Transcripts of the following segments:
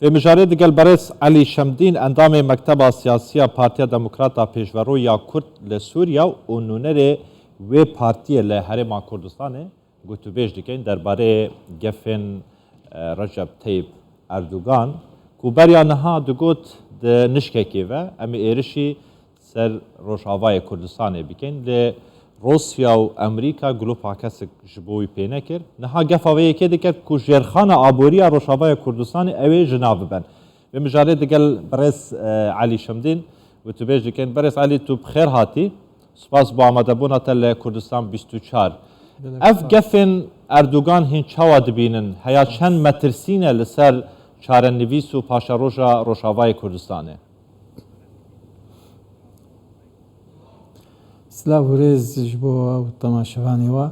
به مجارد دگل برس علی شمدین اندام مکتب سیاسی پارتی دموکراتا پیشورو یا کرد لسوریا و نونر و پارتی لحرم کردستان گوتوبیش دکن درباره گفن رجب طیب اردوغان کوبریا نها دگوت نشککی و امی ایرشی سر روشاوای کردستان بکن ل روسیا و امریکا گلو پاکس جبوی پینه کرد نها گفاوی که دکت کو جرخان آبوریا روشاوای کردستان اوی جناب بن به مجارد دگل برس علی شمدین و تو بیش دکن برس علی تو بخیر هاتی سپاس با آمده بونا تل کردستان 24 اف گفن اردوغان هین چاوا دبینن هیا چند مترسینه لسر چارن نویس و پاشا روشا روشاوای کردستانه سلاف ورز جبوا تماشاوانی و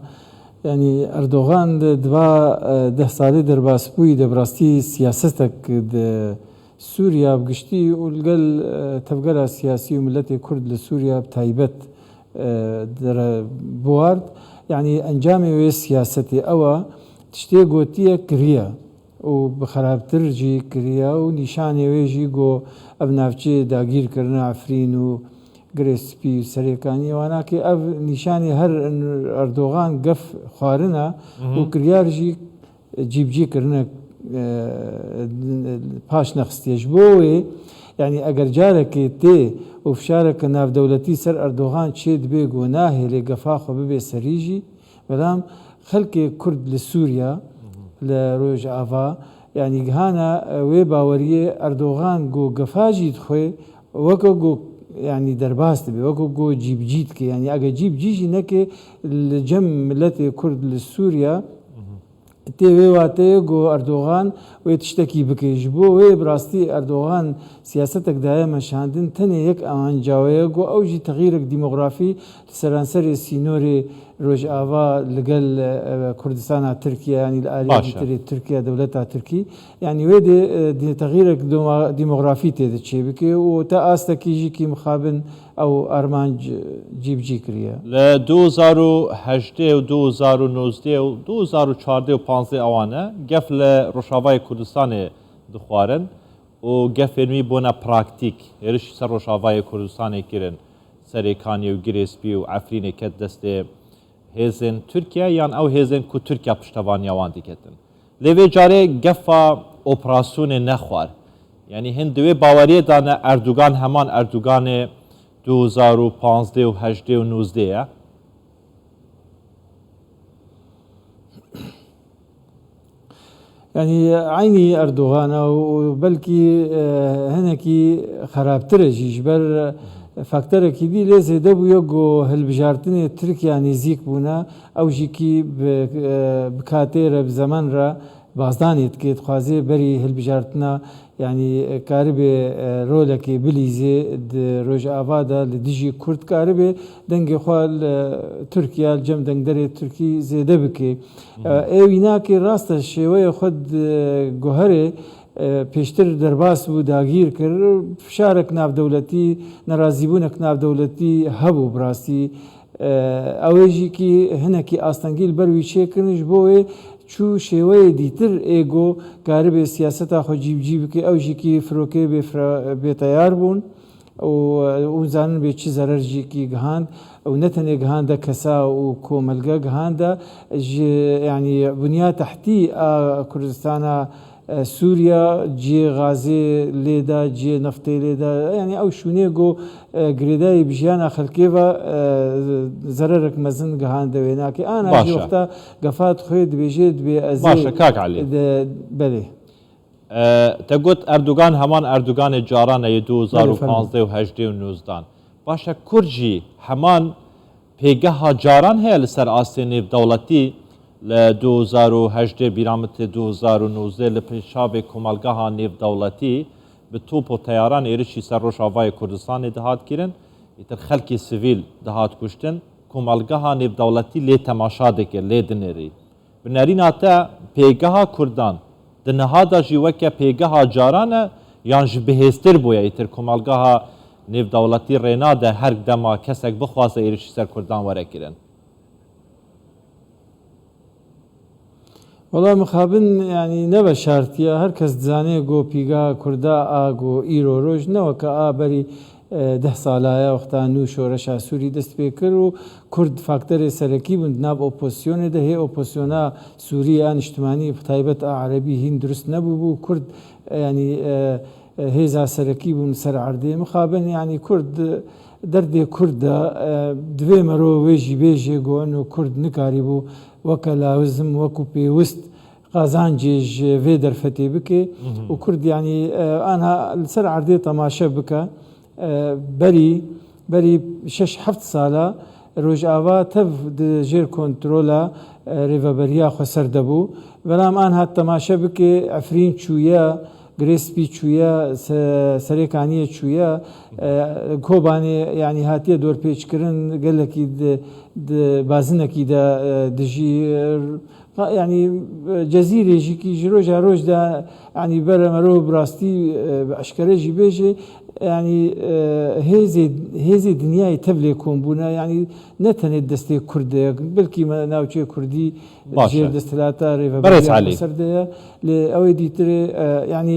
یعنی اردوغان دوا 10 سالی در باسپوی دبراستی سیاستک د سوریا بگشتی ولقل تفقر سیاسی و ملت کرد لسوریا بتایبت در بوارد يعني انجامي وي سياستي اوا تشتي قوتيه كريا وبخرابتر جي كريا ونشاني ويجي جو ابنافجي داگير كرنا عفرين و گريسبي سريكاني وانا كي اب نشاني هر اردوغان قف خوارنا وكريار جي جيب جي كرنا باش نخستيج بوي يعني اگر جارك تي وفشارك ناف دولتي سر اردوغان تشيد بي گناه لقفا خو ببي سريجي بلام خلق كرد لسوريا لروج افا يعني جهانا وي باوريه اردوغان جو قفاجي دخوي وكو جو يعني درباست بي وكو جو جيب جيت كي يعني اگر جيب جيجي نكي الجم ملتي كرد لسوريا تي واتي جو اردوغان ويتشتكي بكيجبو وي براستي اردوغان سياستك دائما شاندن تني يك امان جاويه جو اوجي تغييرك ديموغرافي سرانسر سينوري روج آوا لقل كردستان تركيا يعني الآلية تركيا دولتها تركي يعني ويدي تغييرك ديموغرافي تيدتشي بكي وتأستك يجيكي مخابن أو أرمانج جيب جيكريا ل 2018 و 2019 و 2014 و 15 اوانه گف ل روشاوای کردستان دخوارن و گف علمی بونا پراکتیک هرش سر روشاوای کردستان کرن سرکانی و گریسپی و عفرین کد دسته هزن ترکیه یان او هزن کو ترکیه پشتوان یوان دیکتن لیوی جاره گفا اپراسیون نخوار یعنی هندوی باوری دانه اردوغان همان اردوغان 2015 و 18 و 19 يعني عيني اردوغان وبلكي هنكي خرابتر جيجبر فاکتر کی دی لیزه دبو یگو هلبجارتنی ترکیه نزیک بونا او جیکی بکاته رب زمان را بازدانیت که خوازه بری هلبجارتنا يعني كاربي رولكي بليزي روج افادا لديجي كرد كاربي دنگي خوال تركيا الجم دنگدري تركي زيده بكي ايويناكي راست شوية خود گوهري پیشتر درباس بو داگیر کر فشارک ناف دولتی نرازی بونک ناف دولتی هبو براستی اویجی کی هنکی آستانگیل بروی چه کنش بوه چو شوی دیتر ایگو کارب سیاستا خو جیب جیب که اوجی کی فروکه به تیار بون و زانن به چی ضرر جی کی گهاند و نتنه گهانده کسا و کوملگا گهانده يعني بنیاد تحتی کردستان سوريا جي غازي ليدا جي نفطي ليدا يعني او شونيغو غريداي بجيانا خلكيفا زررك مزن جهان دويناكي انا جي وقتا قفات خويد بيجيد بازي باشا كاك علي بلي تقول اردوغان همان اردوغان جاران 2015 و 18 و 19 باشا كرجي همان پیگه جاران هي لسر آستین دولتی ل 2018 بیرامت 2019 لپیشاب کمالگاه نیو دولتی به توپ و تیاران ایرشی سر روشاوای کردستان دهات کرن ایتر خلکی سیویل دهات کشتن کمالگاه نیو دولتی لی تماشا دکر لی دنری بنرین آتا پیگه کردان دنهادا جیوکه پیگه جارانه یانج بهستر بویا ایتر کمالگاه نیو دولتی رینا ده هر دما کسک بخواسته ایرشی سر کردان وره کرن والله مخابن يعني نبا شارتيا هر کس دزانێ گۆ پیگا کوردا ئاگۆ ئیرۆ ڕۆژ نەوەکە ئابەری 10 ساڵایە وەختان و شۆرەشا سووری دەست پێ کرد و کورد فاکتەرێ سەرەکی بوون ناو ئۆپۆسیۆنێدا هەیە ئۆپۆسیۆنا سووریە نیشتمانی تایبەت عەرەبی هین دروست نەبوو بوو کورد ینی هێزا سەرەکی بوون سەر عەردێ مخابن ینی کورد دەردێ کووردە دوێ مەرۆ وێژی بێژێ گۆن و کورد نکاری بوو وەکە لاوزم وەکو پێویست قازانجێژ vê derfetê bike û Kurd yanî anha li ser erdê temaşe bike berî 6-7 sala Rojava tev di jêr kontrola rêveberiya xwe ser debû belam anha temaşe bike Efrîn çûye Girêspî çûye serêkaniyê çûye Kobanê yanî hatiye dorpêçkirin gelekî bazinekî de dijî yani cezîrêjîkî ji roja roj de yani bere merov bi rastî eşkere jî bêje yani hêzê dinyayê tevlê kombûne yani ne tenê destê Kurd e belkî navçeyê Kurdî jêr desthilata rêveberiya ser de ye lê ew ê dîtirê yani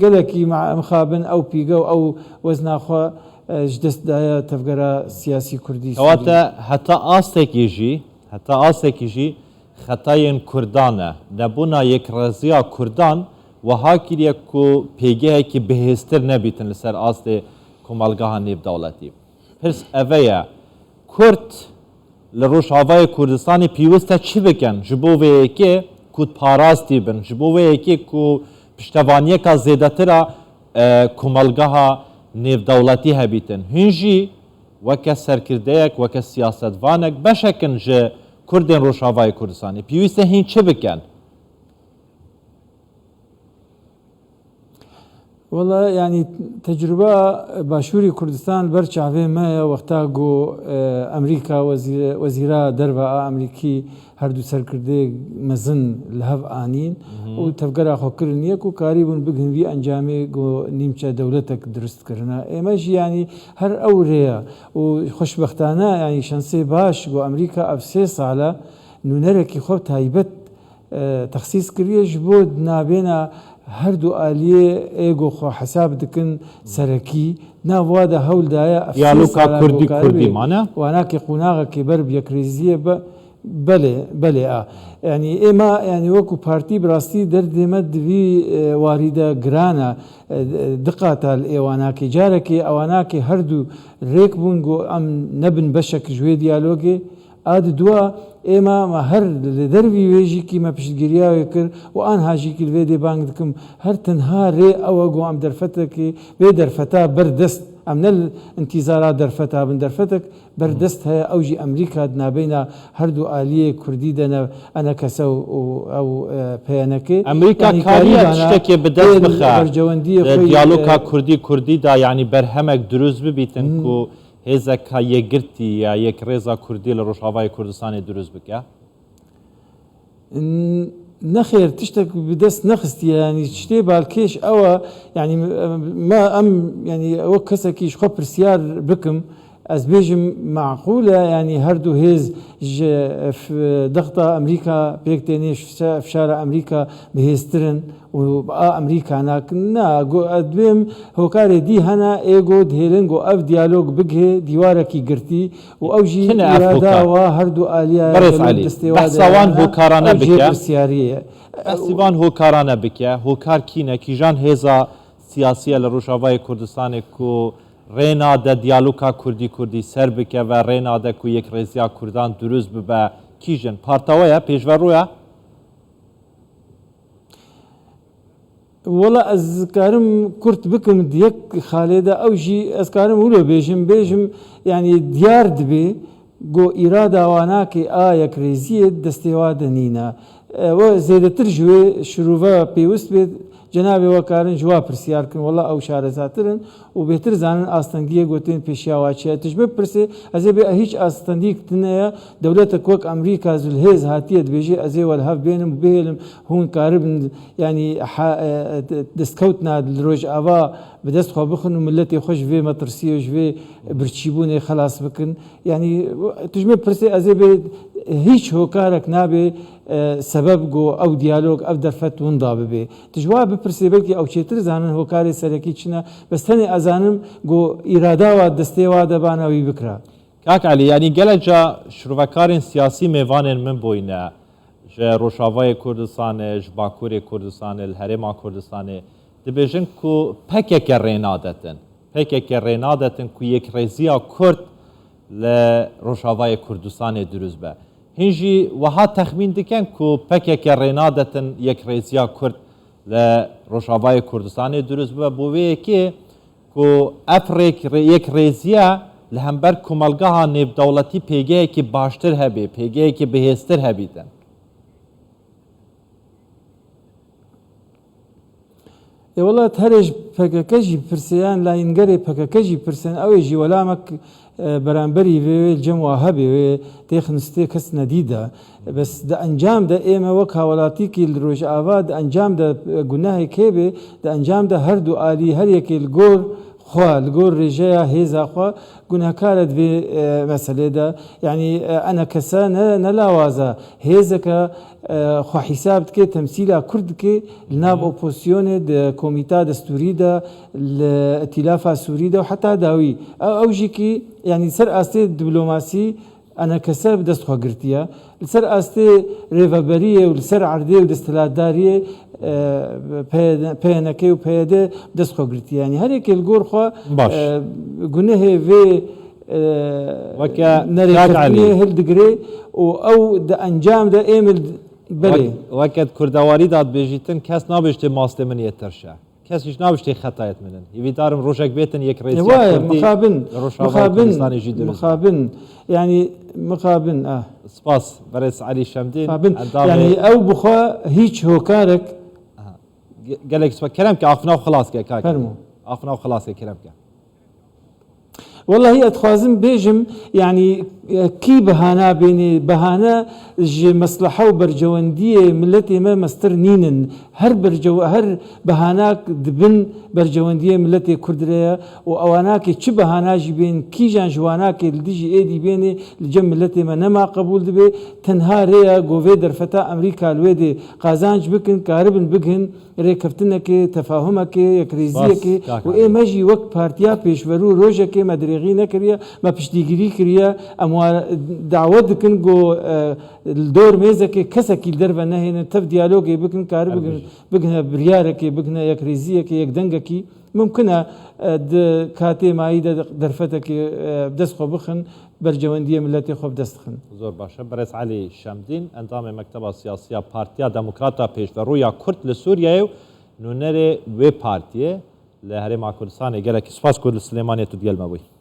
gelekî mixabin ew pîge û ew wezna xwe ji dest daye tevgera siyasî Kurdî Ewate heta astekî jî xetayên Kurdan e nebûna yekreziya Kurdan wiha kiriye ku pêgehekî bihêztir nebîtin li ser astê komelgeha nêvdewletî. Pirs ev ye Kurd li Rojavayê Kurdistanê pîwîst e çi bikin ji bo vê yekê ku parastî bin ji bo vê yekê ku piştevaniyeka zêdetira komelgeha nêvdewletî hebîtin. Hûn jî weke serkirdeyek weke siyasetvanek beşekin ji Kurdên Rojavayê Kurdistanê pîwîst e hîn çi bikin? Valla yani tecrübe başûrî Kurdistan ber çavê me ye wexta got Emerîka wezîra derve a Emerîkî her du serkirdeyek mezin li hev anîn û tevgera xwe kirin yek û karî bûn bigin vî encamê got nîmçe dewletek dirustkirine. Ême jî yanî her ew rêya û xweşbextane yanî şansê baş got Emerîka ev 3 sala nûnerekî xwe taybet texsîs kiriye ji bo navbêna her du aliyê êgo xwe hesab dikin serekî nav wa de hewl daye Diyaloga Kurdî mane wanakê qûnaxekê ber bi yekrêziyê belê a yanî êma yanî wekû partî bi rastî derdê me divî warî de giran e diqata li êwanakê carekê ewanakê her du rêk bûn got em nebin beşek ji wê diyalogê a di duwa êma me her li dervî wê jîkî me piştgiriya wê kir û anha jîkî li vê dê bang dikim her tenha rê ew e got em derfetekê vê derfeta berdest em ne intîzara derfeta bin derfetek berdest heye ew jî Emerîka di navbêna her du aliyê Kurdî de enekese ew peyenekê Emerîka kariye tiştekê bi dest bixe diyaloga Kurdî da yanî berhemek duruzt bibîtin ku hêzeka yekgirtî ya yekrêza Kurdî li Rojavayê Kurdistanê duruzt bike? Nexêr tiştek bi dest nexistiye yanî tiştê balkêş ew e yanî me em yanî wek kesekî ji xwe pirsiyar bikim ez bêjim meqûl e yanî her du hêz ji dexta Emerîka pêk têne fişara Emerîka bihêztirin û a Emerîka nakin na dibêm hokarê dî hene ê got dihêlin got ev diyalog bigihê dîwarekî girtî û ew jî irada wa her du aliya behsawan hokarane bike pirsiyarî Behsîvan hokarane bike hokar kîne kîjan hêza siyasî li Rojavayê Kurdistanê ku rêna de diyaloga Kurdî ser bike ve rêna de ku yekrêziya Kurdan durust bibe kîjin parta we ye pêşveroya Wala ez karim Kurd bikim yek xalê de ew jî ez karim wilo bêjim yanî diyar dibe got îrada wanakê a yekrêziyê destê wa de nîne we zêdetir ji wê şirûve pêwîst bê cenabê we karin ji wa pirsiyar kirin wala ew şarezatirin û bêhtir zanin astengiyê gotên pêşiya wa çi ye tij bipirsê ez ê bê hîç astendiyek tune ye dewletek wek Emerîka zûlhêz hatiye dibêje ez ê welhev bênim bihêlim hûn karibin yanî destkewtina li Rojava bi dest xwe bixin û milletê xwe ji vê metirsiyê ji vê birçîbûnê xelas bikin yanî tij me pirsê ez ê bê هیچ هۆکارێک نابێ سبب گو ئەو دیالۆگ ئەو دەرفەت وندا ببێ تجوا بپرسێ بەلکی ئەو چێتر زانن هۆکاری سەرەکی چنە بەستەنێ ئەزانم گۆ ئیراداوە دەستێوا دەبانەوەی بکرا کاک علی یعنی گەلەجا شروڤەکارên سیاسی mêvanên min bûyne ji Rojavayê Kurdistanê ji Bakurê Kurdistanê li Herêma Kurdistanê dibêjin ku pekeke rênadetin pekeke rênadetin ku yekrêziya Kurd li Rojavayê Kurdistanê dirûst be hîn jî wiha texmîn dikin ku pekeke rênadetin yekrêziya Kurd li Rojavayê Kurdistanê dirûst be bo vê yekê ku ev yekrêziya li hember komelgeha nêvdewletî pêgehekî baştir hebe pêgehekî bihêztir hebîtin وڵات هەرێژ پەکەکەژی پرسیان لاینگەرێ پەکەکەژی پرسن ئەوێژی وەلامەک بەرامبەری وێ جەموا هەبێ وێ تێخنستێ کەس نەدیدا بەس دە ئەنجام دە ئێمە وەک هاوڵاتیکی ڕۆژئاوا دە ئەنجام دە گوناهێک هێبێ دە ئەنجام دە هەردوو ئالی هەرێکی گۆر خوا لەگۆر ڕێژەیە هێزاخوا گوناهکارت بێ مەسلێدا یعنی ئەنە کەسە نەلاوازە هێزەکە خوا حیساب دکێ تەمسیلا کورد دکێ لەناو ئۆپۆسیۆنێ کۆمیتا دەستوریدا لە ئەتیلافا سووریدا و حتا داوی ئەوژێکی یعنی سەر ئاستێ دیبلۆماسی ئەنە کەسە دەستخوا گرتیە لەسەر ئاستێ ڕێڤەبەریە و لەسەر عەردێ و دەستەلاتداریە پەیەنەکەی و پەیەدە دەستخۆ گرتیانی هەرێکێ گۆرخوا گونەهێ vê نەرێکردنێ هەلدگرێ و ئەو دە ئەنجام دە ئێمە بەێ وەکت کوردەواری دادبێژیتن کەس نابێشتێ ماستێ من یەتەرشە کەس هیچ نابشتێ خەتایەت منن هیویدارم ڕۆژێک بێتن یەک مخابن ینی مخابن سپاس بەرێز عەلی شەمدین ینی ئەو بخوا هیچ هۆکارێک gelek kerem ki afna xelas ke kak afna xelas ke kerem ke والله ئەتخوازم بێژم یعنی کی بەهانا بێنێ بەهانە ji مەسلحە و بەرجەوەندیە ملت ئێمە مەستر نینن هەر بەهاناک دبن بەرجەوەندیە ملەتێ کوردرەیە و ئەواناکێ چ بەهاناژی بێن کیژان ژواناکێ دژی ئێدی بێنێ لەجێ ملت ئێمە نەما قبول دەبێ تەنها رێیە گۆڤێ دەرفەتا ئەمریکا لێدێ قازانج بکن کاربن بگهن ڕێکەفتنەکێ تەفاهمەکێ یەکریزیەکێ و ئێمەژی وەک پارتیا پێشوەرو ڕۆژێکێ مەدرێغی نەکردە مە پشتیگیری کردە ئەم داوە دکن گۆ دۆر مێزەکێ کەسێکی دەربە نەهێنن تەف دیالۆگی بکن کار بگنە بریارێکی بگنە یەکریزیەکە یەک دەنگێکی ممکنە کاتێ مایی دەرفەتێکی دەستخۆ بخن بەرجەوەندیە ملەتی خۆ دەستخن زۆر باشە بەرێز عەلی شەمدین ئەندامێ مەکتەبە سیاسیە پارتیا دەموکراتە پێشڤەڕوویە کورد لە سووریایە و نونەرێ وێ پارتیە لە هەرێما کوردستانê gelekî spas ku li Silêmaniyê tu diyelme bûyî